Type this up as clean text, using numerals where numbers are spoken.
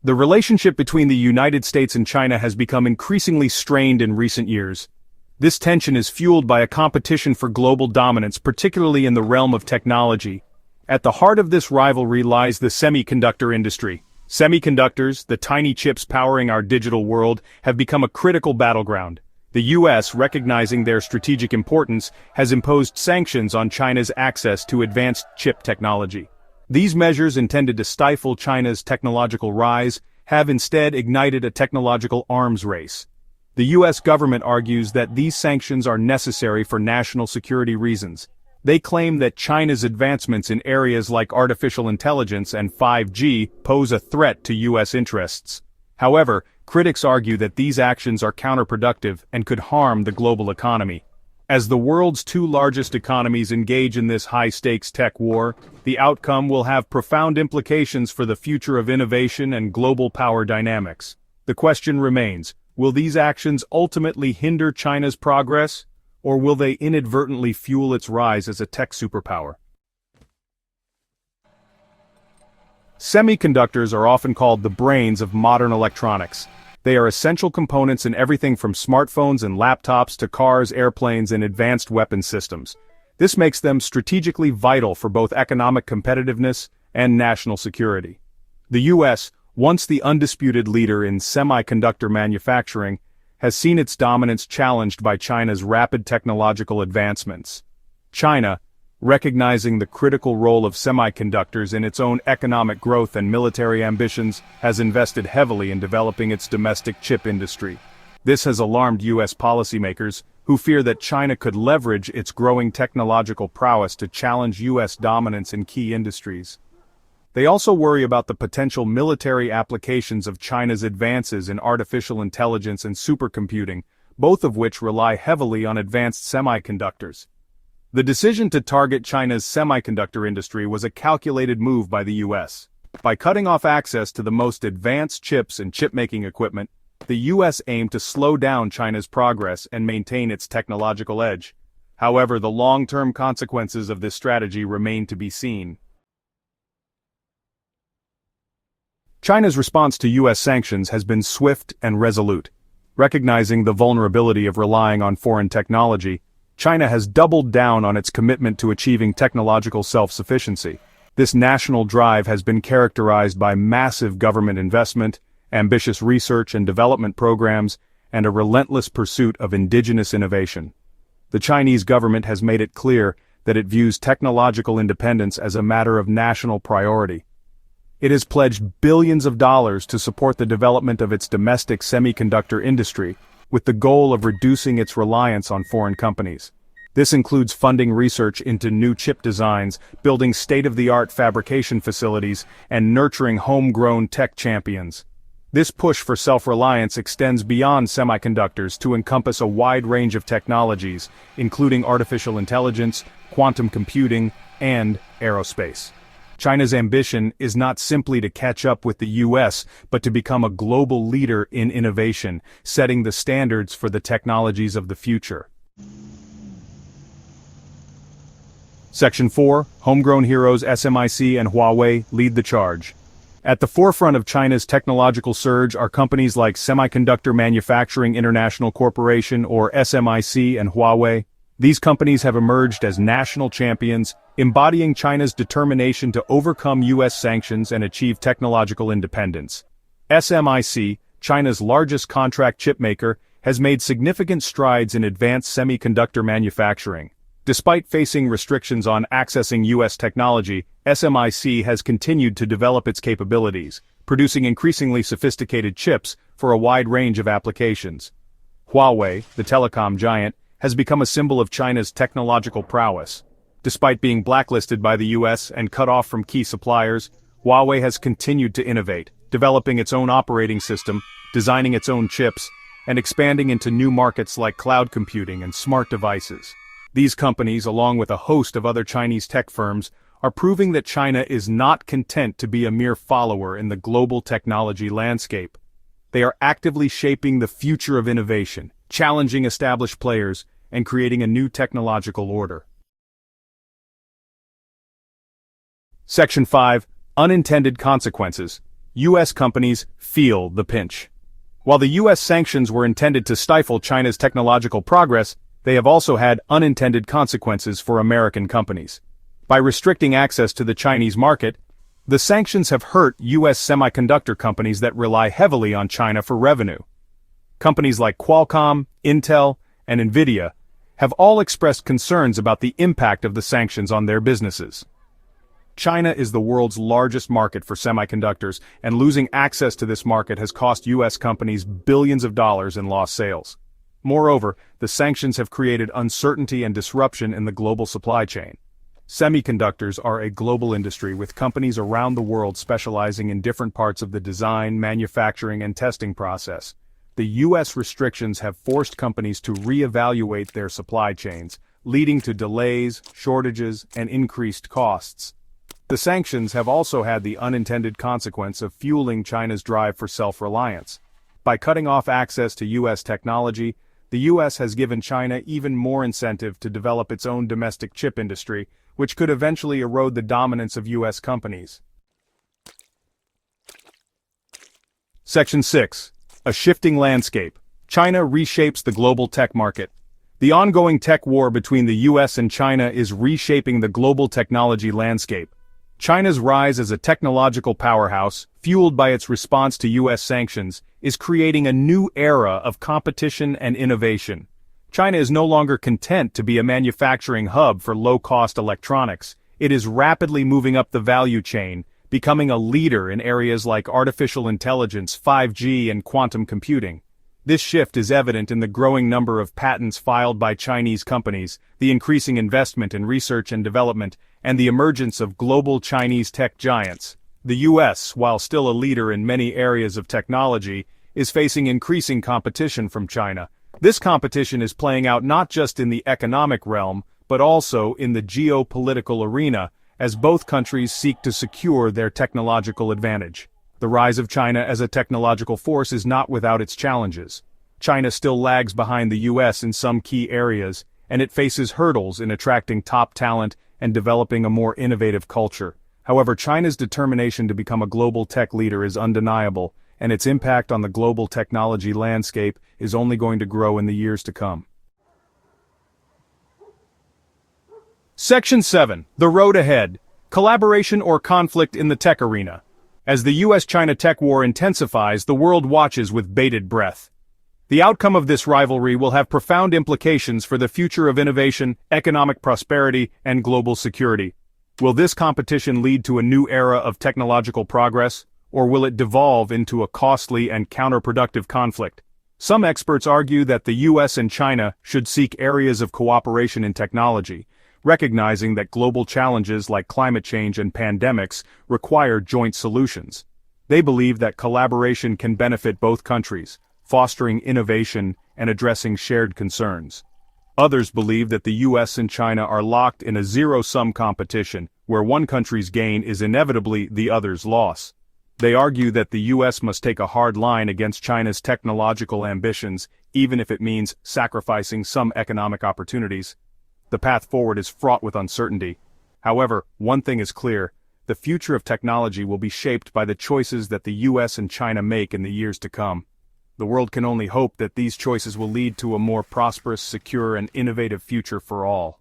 The relationship between the United States and China has become increasingly strained in recent years. This tension is fueled by a competition for global dominance, particularly in the realm of technology. At the heart of this rivalry lies the semiconductor industry. Semiconductors, the tiny chips powering our digital world, have become a critical battleground. The US, recognizing their strategic importance, has imposed sanctions on China's access to advanced chip technology. These measures, intended to stifle China's technological rise, have instead ignited a technological arms race. The US government argues that these sanctions are necessary for national security reasons. They claim that China's advancements in areas like artificial intelligence and 5G pose a threat to US interests. However, critics argue that these actions are counterproductive and could harm the global economy. As the world's two largest economies engage in this high-stakes tech war, the outcome will have profound implications for the future of innovation and global power dynamics. The question remains, will these actions ultimately hinder China's progress, or will they inadvertently fuel its rise as a tech superpower? Semiconductors are often called the brains of modern electronics. They are essential components in everything from smartphones and laptops to cars, airplanes, and advanced weapon systems. This makes them strategically vital for both economic competitiveness and national security. The US, once the undisputed leader in semiconductor manufacturing, has seen its dominance challenged by China's rapid technological advancements. China, recognizing the critical role of semiconductors in its own economic growth and military ambitions, has invested heavily in developing its domestic chip industry. This has alarmed US policymakers, who fear that China could leverage its growing technological prowess to challenge US dominance in key industries. They also worry about the potential military applications of China's advances in artificial intelligence and supercomputing, both of which rely heavily on advanced semiconductors. The decision to target China's semiconductor industry was a calculated move by the US. By cutting off access to the most advanced chips and chip-making equipment, the US aimed to slow down China's progress and maintain its technological edge. However, the long-term consequences of this strategy remain to be seen. China's response to US sanctions has been swift and resolute. Recognizing the vulnerability of relying on foreign technology, China has doubled down on its commitment to achieving technological self-sufficiency. This national drive has been characterized by massive government investment, ambitious research and development programs, and a relentless pursuit of indigenous innovation. The Chinese government has made it clear that it views technological independence as a matter of national priority. It has pledged billions of dollars to support the development of its domestic semiconductor industry, with the goal of reducing its reliance on foreign companies. This includes funding research into new chip designs, building state-of-the-art fabrication facilities, and nurturing homegrown tech champions. This push for self-reliance extends beyond semiconductors to encompass a wide range of technologies, including artificial intelligence, quantum computing, and aerospace. China's ambition is not simply to catch up with the US, but to become a global leader in innovation, setting the standards for the technologies of the future. Section 4, Homegrown heroes SMIC and Huawei lead the charge. At the forefront of China's technological surge are companies like Semiconductor Manufacturing International Corporation, or SMIC, and Huawei. These companies have emerged as national champions, embodying China's determination to overcome US sanctions and achieve technological independence. SMIC, China's largest contract chipmaker, has made significant strides in advanced semiconductor manufacturing. Despite facing restrictions on accessing US technology, SMIC has continued to develop its capabilities, producing increasingly sophisticated chips for a wide range of applications. Huawei, the telecom giant, has become a symbol of China's technological prowess. Despite being blacklisted by the US and cut off from key suppliers, Huawei has continued to innovate, developing its own operating system, designing its own chips, and expanding into new markets like cloud computing and smart devices. These companies, along with a host of other Chinese tech firms, are proving that China is not content to be a mere follower in the global technology landscape. They are actively shaping the future of innovation, challenging established players, and creating a new technological order. Section 5, Unintended Consequences. U.S. companies feel the pinch. While the U.S. sanctions were intended to stifle China's technological progress, they have also had unintended consequences for American companies. By restricting access to the Chinese market, the sanctions have hurt U.S. semiconductor companies that rely heavily on China for revenue. Companies like Qualcomm, Intel, and Nvidia have all expressed concerns about the impact of the sanctions on their businesses. China is the world's largest market for semiconductors, and losing access to this market has cost U.S. companies billions of dollars in lost sales. Moreover, the sanctions have created uncertainty and disruption in the global supply chain. Semiconductors are a global industry with companies around the world specializing in different parts of the design, manufacturing, and testing process. The U.S. restrictions have forced companies to reevaluate their supply chains, leading to delays, shortages, and increased costs. The sanctions have also had the unintended consequence of fueling China's drive for self-reliance. By cutting off access to U.S. technology, the U.S. has given China even more incentive to develop its own domestic chip industry, which could eventually erode the dominance of U.S. companies. Section 6. A shifting landscape. China reshapes the global tech market. The ongoing tech war between the U.S. and China is reshaping the global technology landscape. China's rise as a technological powerhouse, fueled by its response to U.S. sanctions, is creating a new era of competition and innovation. China is no longer content to be a manufacturing hub for low-cost electronics. It is rapidly moving up the value chain, becoming a leader in areas like artificial intelligence, 5G, and quantum computing. This shift is evident in the growing number of patents filed by Chinese companies, the increasing investment in research and development, and the emergence of global Chinese tech giants. The U.S., while still a leader in many areas of technology, is facing increasing competition from China. This competition is playing out not just in the economic realm, but also in the geopolitical arena, as both countries seek to secure their technological advantage. The rise of China as a technological force is not without its challenges. China still lags behind the U.S. in some key areas, and it faces hurdles in attracting top talent and developing a more innovative culture. However, China's determination to become a global tech leader is undeniable, and its impact on the global technology landscape is only going to grow in the years to come. Section 7. The road ahead. Collaboration or conflict in the tech arena. As the U.S.-China tech war intensifies, the world watches with bated breath. The outcome of this rivalry will have profound implications for the future of innovation, economic prosperity, and global security. Will this competition lead to a new era of technological progress, or will it devolve into a costly and counterproductive conflict? Some experts argue that the U.S. and China should seek areas of cooperation in technology, recognizing that global challenges like climate change and pandemics require joint solutions. They believe that collaboration can benefit both countries, fostering innovation and addressing shared concerns. Others believe that the U.S. and China are locked in a zero-sum competition, where one country's gain is inevitably the other's loss. They argue that the U.S. must take a hard line against China's technological ambitions, even if it means sacrificing some economic opportunities. The path forward is fraught with uncertainty. However, one thing is clear: the future of technology will be shaped by the choices that the U.S. and China make in the years to come. The world can only hope that these choices will lead to a more prosperous, secure, and innovative future for all.